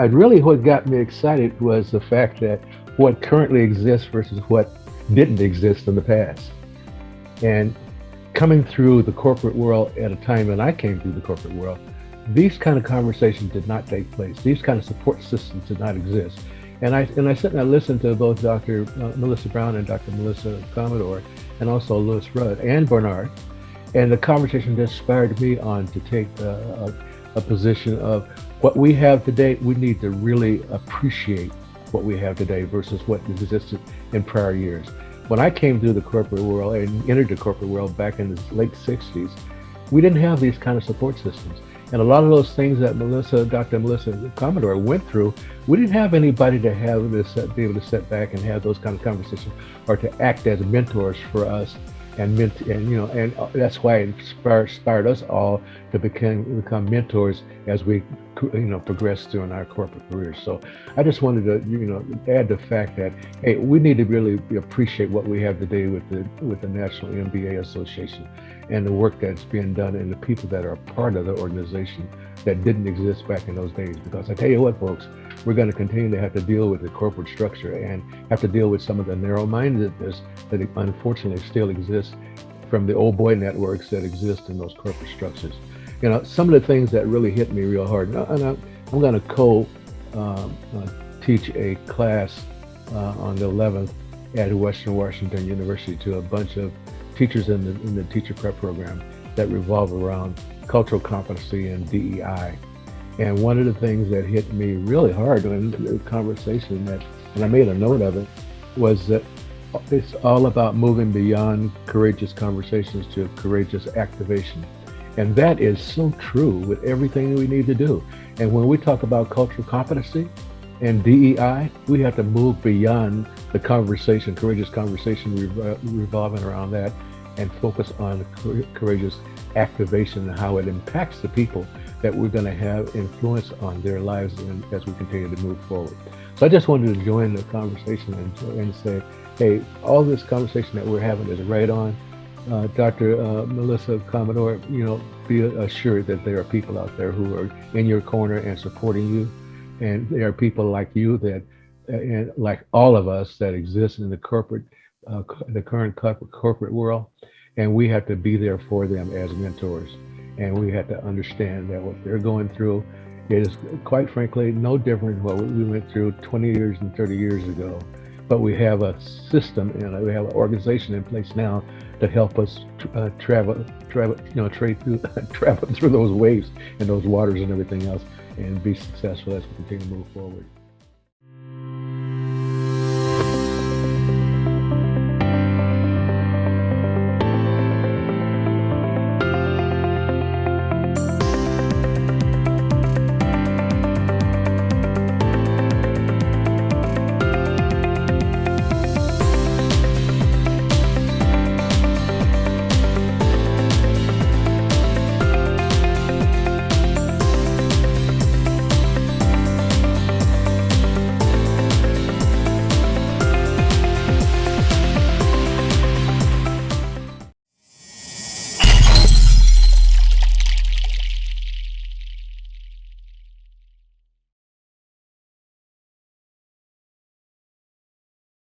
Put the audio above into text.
Really what got me excited was the fact that what currently exists versus what didn't exist in the past. And coming through the corporate world at a time when I came through the corporate world, these kind of conversations did not take place. These kind of support systems did not exist. And I sit and I listened to both Dr. Melissa Brown and Dr. Melissa Commodore, and also Lewis Rudd and Bernard. And the conversation just inspired me on to take a position of what we have today. We need to really appreciate what we have today versus what existed in prior years. When I came through the corporate world and entered the corporate world back in the late 60s, we didn't have these kind of support systems. And a lot of those things that Dr. Melissa Commodore went through, we didn't have anybody to have this, be able to sit back and have those kind of conversations or to act as mentors for us. And that's why it inspired us all to become mentors as we progress through in our corporate careers. So I just wanted to add the fact that, hey, we need to really appreciate what we have today with the National MBA Association and the work that's being done and the people that are part of the organization that didn't exist back in those days. Because I tell you what, folks, we're going to continue to have to deal with the corporate structure and have to deal with some of the narrow-mindedness that unfortunately still exists from the old boy networks that exist in those corporate structures. Some of the things that really hit me real hard, and I'm going to teach a class on the 11th at Western Washington University to a bunch of teachers in the teacher prep program that revolve around cultural competency and DEI. And one of the things that hit me really hard in the conversation and I made a note of it, was that it's all about moving beyond courageous conversations to courageous activation. And that is so true with everything we need to do. And when we talk about cultural competency and DEI, we have to move beyond the conversation, courageous conversation revolving around that, and focus on courageous activation and how it impacts the people that we're going to have influence on their lives as we continue to move forward. So I just wanted to join the conversation and say, hey, all this conversation that we're having is right on. Dr. Melissa Commodore, be assured that there are people out there who are in your corner and supporting you. And there are people like you that, and like all of us that exist in the current corporate world. And we have to be there for them as mentors. And we have to understand that what they're going through is, quite frankly, no different than what we went through 20 years and 30 years ago. But we have a system and we have an organization in place now to help us travel through those waves and those waters and everything else, and be successful as we continue to move forward.